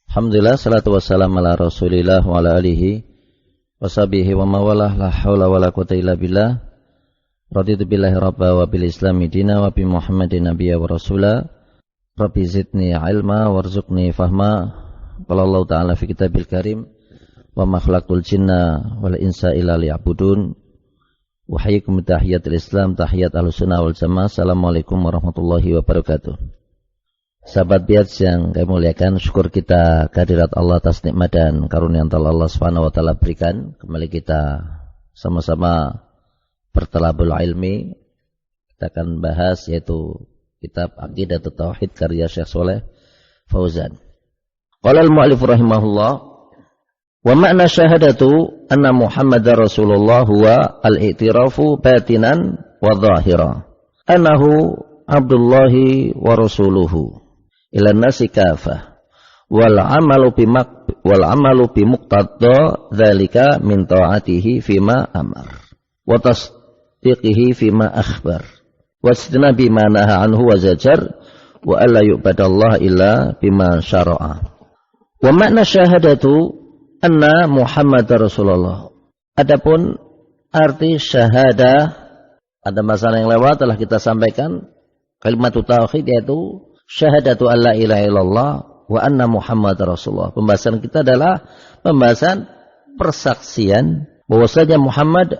Alhamdulillah, salatu wassalamu ala rasulillah wa ala alihi wa sahbihi wa mawalah, la hawla wa la quwwata illa billah. Raditu billahi rabba wa bil islami dina wa bi muhammadin nabiyya wa rasula. Rabbi zidni ilma warzuqni fahma. Qala Allah ta'ala fi kitabil karim, wa ma khalaqtul jinna wal insa illa liya'budun. Wa hayyikum tahiyatul islam, tahiyat ahlussunnah wal jamaah. Assalamualaikum warahmatullahi wabarakatuh. Sahabat biat yang kami muliakan, syukur kita kehadirat Allah atas nikmat dan karunia yang telah Allah Subhanahu wa taala berikan. Kembali kita sama-sama bertalabul ilmi. Kita akan bahas yaitu kitab Aqidatut Tauhid karya Syekh Shalih Fauzan. Qala al-mu'allif rahimahullah, wa ma'na syahadatu anna Muhammadar Rasulullah huwa al-i'tirafu batinan wa dhahira annahu Abdullahi wa rasuluhu ila nasi kafah wal amalu bi muqtada dzalika min ta'atihi fima amar wa tasdiqihi fima akhbar wa istinabi ma naha anhu wa zajar wa alla yu'badallah illa bima syara'a. Wa makna syahadatu anna Muhammadar Rasulullah. Adapun arti syahadah, ada masalah yang lewat telah kita sampaikan. Kalimat tauhid yaitu syahadatu alla ilaha illallah wa anna Muhammadar Rasulullah. Pembahasan kita adalah pembahasan persaksian bahwasanya Muhammad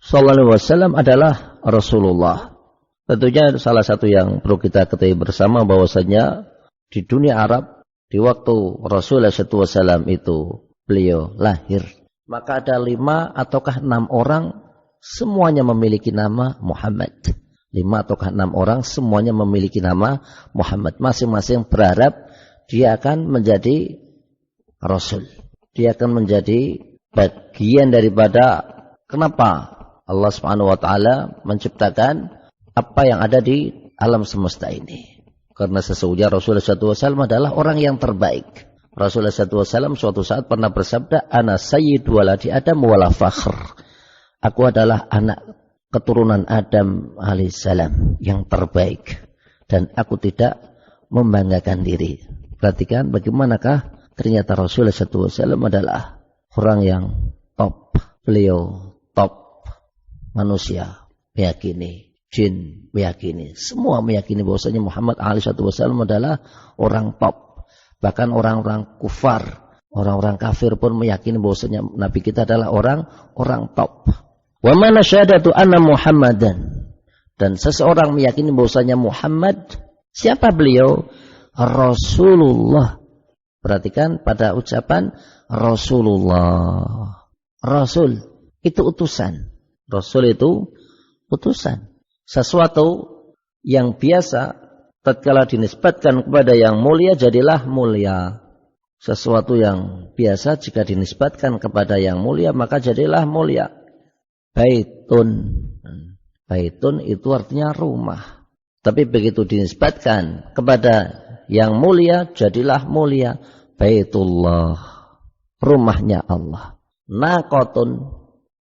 sallallahu alaihi wasallam adalah Rasulullah. Tentunya salah satu yang perlu kita ketahui bersama bahwasanya di dunia Arab di waktu Rasulullah sallallahu alaihi wasallam itu beliau lahir, maka ada 5 ataukah 6 orang semuanya memiliki nama Muhammad. 5 ataukah 6 orang semuanya memiliki nama Muhammad. Masing-masing berharap dia akan menjadi Rasul. Dia akan menjadi bagian daripada kenapa Allah Subhanahu wa taala menciptakan apa yang ada di alam semesta ini. Karena sesungguhnya Rasulullah SAW adalah orang yang terbaik. Rasulullah SAW suatu saat pernah bersabda, ana sayyidu waladi Adam wala fakhr. Aku adalah anak keturunan Adam alaihissalam yang terbaik dan aku tidak membanggakan diri. Perhatikan bagaimanakah ternyata Rasulullah SAW adalah orang yang top. Beliau top manusia meyakini, jin meyakini, semua meyakini bahwasanya Muhammad alaihissalam adalah orang top. Bahkan orang-orang kufar, orang-orang kafir pun meyakini bahwasanya Nabi kita adalah orang top. Wa mana syahadatu anna Muhammadan, dan seseorang meyakini bahwasanya Muhammad, siapa beliau? Rasulullah. Perhatikan pada ucapan Rasulullah. Rasul itu utusan. Rasul itu utusan. Sesuatu yang biasa tatkala dinisbatkan kepada yang mulia jadilah mulia. Sesuatu yang biasa jika dinisbatkan kepada yang mulia maka jadilah mulia. Baitun itu artinya rumah. Tapi begitu dinisbatkan kepada yang mulia jadilah mulia. Baitullah, rumahnya Allah. Naqatun,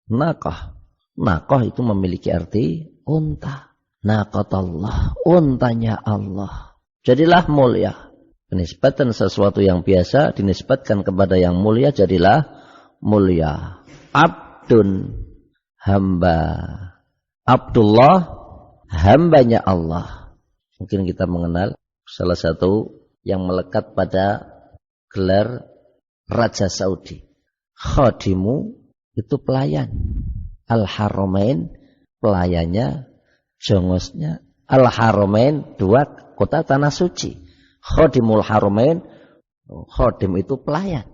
naqah. Naqah itu memiliki arti unta. Naqatallah, untanya Allah. Jadilah mulia. Penisbatan sesuatu yang biasa dinisbatkan kepada yang mulia jadilah mulia. Abdun, hamba. Abdullah, hambanya Allah. Mungkin kita mengenal salah satu yang melekat pada gelar Raja Saudi. Khadimu itu pelayan. Al-Haramain pelayannya, jongosnya. Al-Haramain 2 kota tanah suci. Khadimul Haramain, khadim itu pelayan.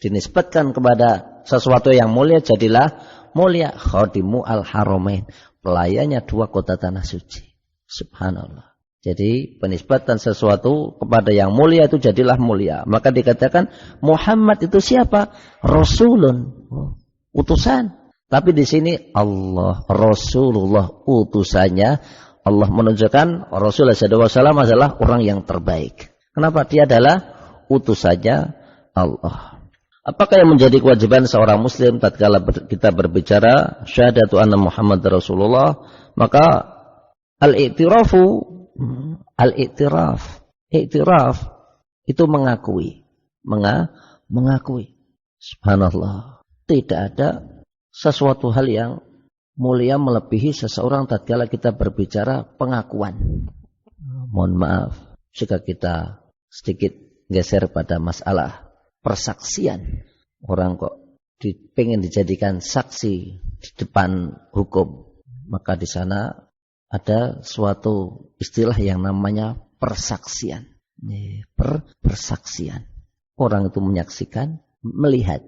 Dinisbatkan kepada sesuatu yang mulia jadilah mulia. Khadimu al-Haramain, pelayannya 2 kota tanah suci. Subhanallah. Jadi penisbatan sesuatu kepada yang mulia itu jadilah mulia. Maka dikatakan Muhammad itu siapa? Rasulun, utusan. Tapi di sini Allah, Rasulullah, utusannya. Allah menunjukkan Rasulullah SAW adalah orang yang terbaik. Kenapa? Dia adalah utusannya Allah. Apakah yang menjadi kewajiban seorang muslim tatkala kita berbicara syahadatu anna Muhammad Rasulullah? Maka al-i'tiraf itu mengakui. mengakui. Subhanallah. Tidak ada sesuatu hal yang mulia melebihi seseorang tatkala kita berbicara pengakuan. Mohon maaf jika kita sedikit geser pada masalah persaksian. Orang kok pengen dijadikan saksi di depan hukum. Maka di sana ada suatu istilah yang namanya persaksian. Persaksian. Orang itu menyaksikan, melihat.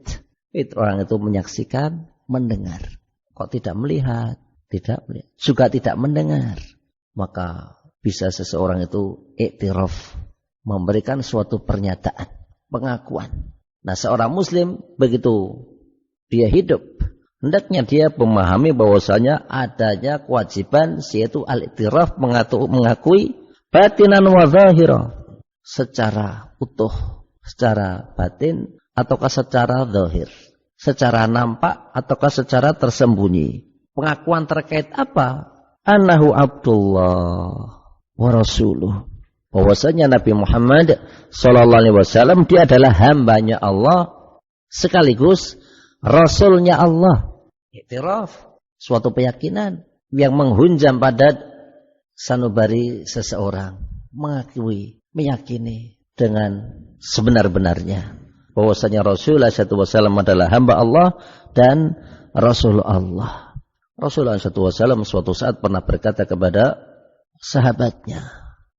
Orang itu menyaksikan, mendengar. Kok tidak melihat? Tidak melihat. Juga tidak mendengar. Maka bisa seseorang itu iktiraf, memberikan suatu pernyataan, pengakuan. Nah, seorang muslim begitu dia hidup, hendaknya dia memahami bahwasanya adanya kewajiban yaitu al-iktiraf, mengakui batinan wa zahira, secara utuh, secara batin ataukah secara zahir, secara nampak ataukah secara tersembunyi. Pengakuan terkait apa? Annahu Abdullah wa rasuluh. Bahwasanya Nabi Muhammad sallallahu alaihi wasallam dia adalah hambanya Allah sekaligus rasulnya Allah. Iktiraf, suatu keyakinan yang menghunjam pada sanubari seseorang, mengakui, meyakini dengan sebenar-benarnya bahwasanya Rasulullah SAW adalah hamba Allah dan Rasul Allah. Rasulullah SAW suatu saat pernah berkata kepada sahabatnya,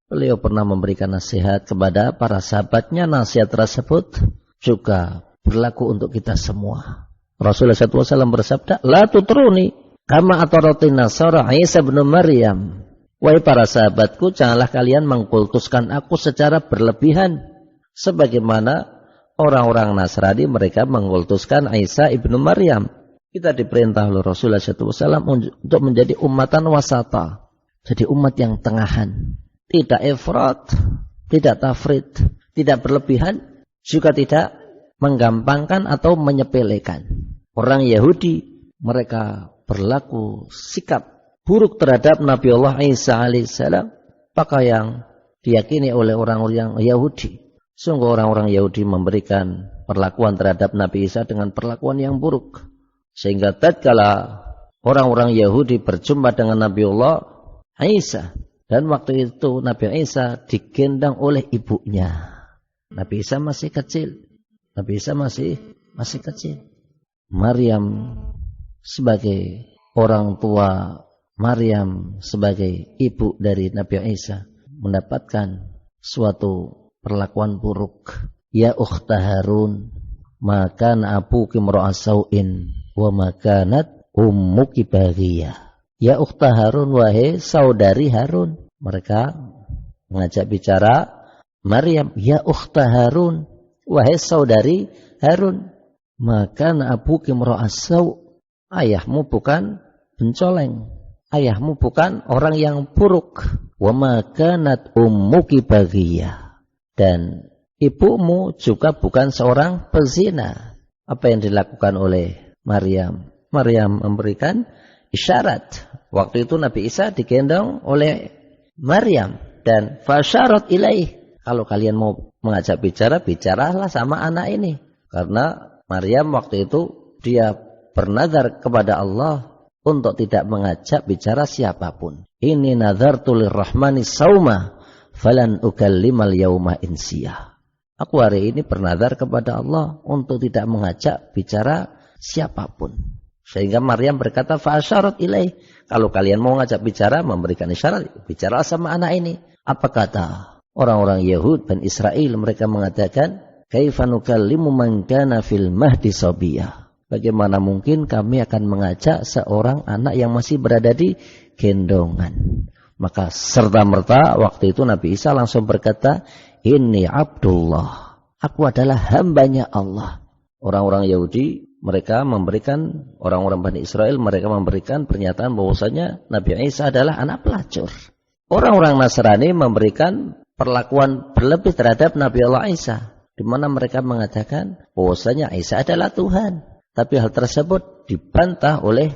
beliau pernah memberikan nasihat kepada para sahabatnya. Nasihat tersebut juga berlaku untuk kita semua. Rasulullah SAW bersabda, la tutruni kama ataratin nasara Isa bin Maryam. Wahai para sahabatku, janganlah kalian mengkultuskan aku secara berlebihan sebagaimana orang-orang Nasrani mereka mengkultuskan Isa ibnu Maryam. Kita diperintah oleh Rasulullah SAW untuk menjadi ummatan wasata, jadi umat yang tengahan, tidak efrat, tidak tafrid, tidak berlebihan, juga tidak menggampangkan atau menyepelekan. Orang Yahudi mereka berlaku sikap buruk terhadap Nabi Allah Isa alaihissalam, maka yang diyakini oleh orang-orang Yahudi. Sungguh orang-orang Yahudi memberikan perlakuan terhadap Nabi Isa dengan perlakuan yang buruk. Sehingga tatkala orang-orang Yahudi berjumpa dengan Nabi Allah Isa, dan waktu itu Nabi Isa digendong oleh ibunya. Nabi Isa masih kecil. Nabi Isa masih kecil. Maryam sebagai orang tua, Maryam sebagai ibu dari Nabi Isa mendapatkan suatu perlakuan buruk. Ya ukhta Harun, maka abuki mra'asauin wa makanat ummuki baghiyah. Ya ukhta Harun, wahai saudari Harun. Mereka mengajak bicara Maryam, ya ukhta Harun, wahai saudari Harun. Maka abuki mra'asau, ayahmu bukan pencoleng, ayahmu bukan orang yang buruk. Wa makanat ummuki baghiyah, dan ibumu juga bukan seorang pezina. Apa yang dilakukan oleh Maryam? Maryam memberikan isyarat. Waktu itu Nabi Isa digendong oleh Maryam dan fasyarat ilaih. Kalau kalian mau mengajak bicara, bicaralah sama anak ini. Karena Maryam waktu itu dia bernazar kepada Allah untuk tidak mengajak bicara siapapun. Ini nazartu lirrahmani sauma falan ukallimal yauma insiyah. Aku hari ini bernazar kepada Allah untuk tidak mengajak bicara siapapun. Sehingga Maryam berkata fa'asyarat ilaih. Kalau kalian mau ngajak bicara, memberikan isyarat, bicara sama anak ini. Apa kata orang-orang Yahud dan Israel? Mereka mengatakan, kaifa nukallimu man kana fil mahdi sabiyah. Bagaimana mungkin kami akan mengajak seorang anak yang masih berada di gendongan? Maka serta-merta waktu itu Nabi Isa langsung berkata, ini Abdullah, aku adalah hambanya Allah. Orang-orang Yahudi mereka memberikan, orang-orang Bani Israel mereka memberikan pernyataan bahwasanya Nabi Isa adalah anak pelacur. Orang-orang Nasrani memberikan perlakuan berlebih terhadap Nabi Allah Isa, di mana mereka mengatakan bahwasanya Isa adalah Tuhan. Tapi hal tersebut dibantah oleh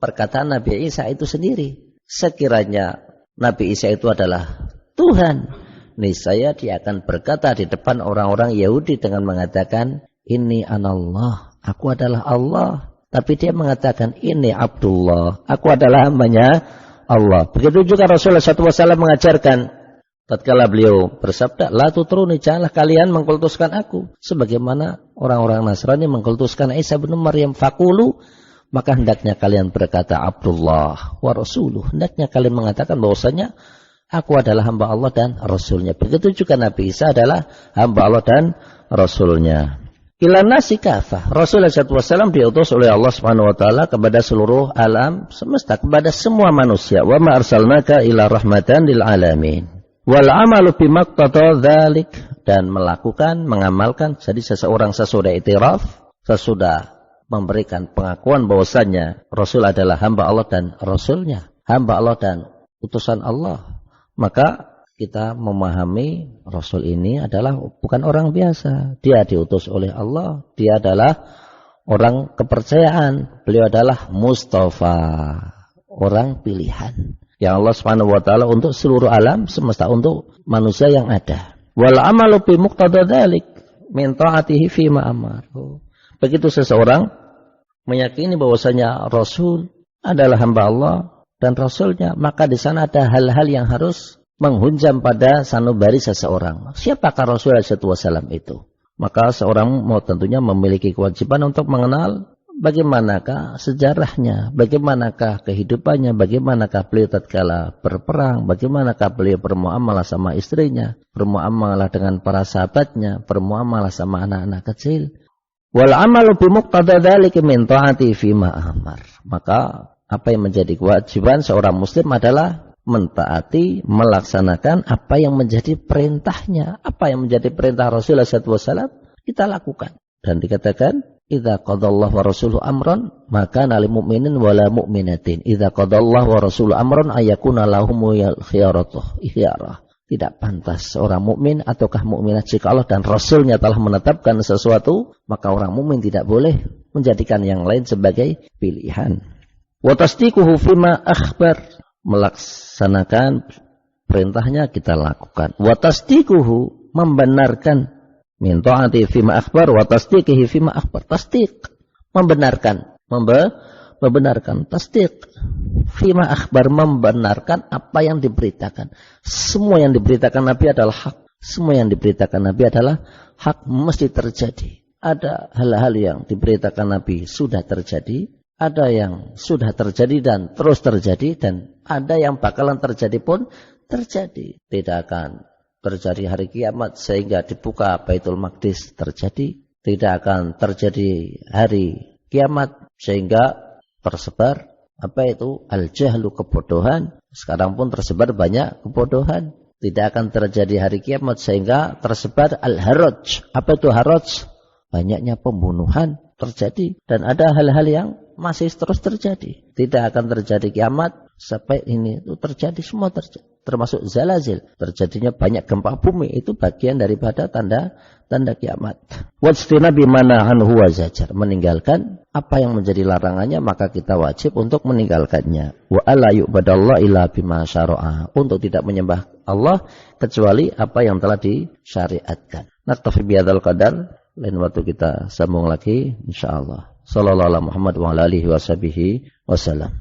perkataan Nabi Isa itu sendiri. Sekiranya Nabi Isa itu adalah Tuhan, niscaya dia akan berkata di depan orang-orang Yahudi dengan mengatakan, ini anallah, aku adalah Allah. Tapi dia mengatakan, ini Abdullah, aku adalah hambanya Allah. Begitu juga Rasulullah SAW mengajarkan, tatkala beliau bersabda, la tutruni, janganlah kalian mengkultuskan aku. Sebagaimana orang-orang Nasrani mengkultuskan Isa bin Maryam, fakulu, maka hendaknya kalian berkata Abdullah wa Rasuluh. Hendaknya kalian mengatakan bahwasanya aku adalah hamba Allah dan Rasulnya. Begitu juga Nabi Isa adalah hamba Allah dan Rasulnya. Ila nasi kafah. Rasulullah SAW diutus oleh Allah Subhanahu wa taala kepada seluruh alam semesta, kepada semua manusia. Wa ma arsalnaka ila rahmatan lil alamin. Wal amalu bimaqtada dzalik, dan melakukan, mengamalkan. Jadi seseorang sesudah iktiraf, sesudah memberikan pengakuan bahwasanya Rasul adalah hamba Allah dan Rasulnya, hamba Allah dan utusan Allah, maka kita memahami Rasul ini adalah bukan orang biasa. Dia diutus oleh Allah. Dia adalah orang kepercayaan. Beliau adalah Mustafa, orang pilihan yang Allah Subhanahu wa taala untuk seluruh alam semesta, untuk manusia yang ada. Wal amalu bi muqtada dzalik min ta'atihi fi ma amar. Begitu seseorang meyakini bahwasanya Rasul adalah hamba Allah dan Rasulnya, maka di sana ada hal-hal yang harus menghunjam pada sanubari seseorang. Siapakah Rasulullah SAW itu? Maka seorang mau tentunya memiliki kewajiban untuk mengenal bagaimanakah sejarahnya, bagaimanakah kehidupannya, bagaimanakah beliau tatkala berperang, bagaimanakah beliau bermuamalah sama istrinya, bermuamalah dengan para sahabatnya, bermuamalah sama anak-anak kecil. Wal amalu bi muqtada dzalika min ta'ati fi ma amar. Maka apa yang menjadi kewajiban seorang muslim adalah mentaati, melaksanakan apa yang menjadi perintahnya. Apa yang menjadi perintah Rasulullah SAW, kita lakukan. Dan dikatakan, idza qadallahu wa rasuluhu amran, maka lil mu'minin wa la mu'minatin. Idza qadallahu wa rasuluhu amran ayakuna lahumul khiyaratuh. Tidak pantas seorang mukmin ataukah mukminah jika Allah dan Rasulnya telah menetapkan sesuatu, maka orang mukmin tidak boleh menjadikan yang lain sebagai pilihan. Wa tasdiquhu fima akhbar, melaksanakan perintahnya kita lakukan. Wa tasdiquhu, membenarkan, min ta'ati fima akhbar wa tasdiqihi fima akhbar. Tasdiq, membenarkan, membenarkan, tasdiq fima akhbar, membenarkan apa yang diberitakan. Semua yang diberitakan Nabi adalah hak. Semua yang diberitakan Nabi adalah hak, mesti terjadi. Ada hal-hal yang diberitakan Nabi sudah terjadi, ada yang sudah terjadi dan terus terjadi, dan ada yang bakalan terjadi pun terjadi. Tidak akan terjadi hari kiamat sehingga dibuka Baitul Maqdis, terjadi. Tidak akan terjadi hari kiamat sehingga tersebar al-jahlu, kebodohan. Sekarang pun tersebar banyak kebodohan. Tidak akan terjadi hari kiamat sehingga tersebar al-haraj. Apa itu haraj? Banyaknya pembunuhan terjadi. Dan ada hal-hal yang masih terus terjadi. Tidak akan terjadi kiamat sampai ini itu terjadi, semua terjadi. Termasuk zalazil, terjadinya banyak gempa bumi, itu bagian daripada tanda kiamat. Wajtina bimana anhu wa zajar, meninggalkan apa yang menjadi larangannya, maka kita wajib untuk meninggalkannya. Wa alla yu'badallah illa bima syara'a, untuk tidak menyembah Allah kecuali apa yang telah disyariatkan. Naktafi bihadzal qadar, lain waktu kita sambung lagi insyaallah. Sallallahu alaihi Muhammad wa ala alihi wasallam.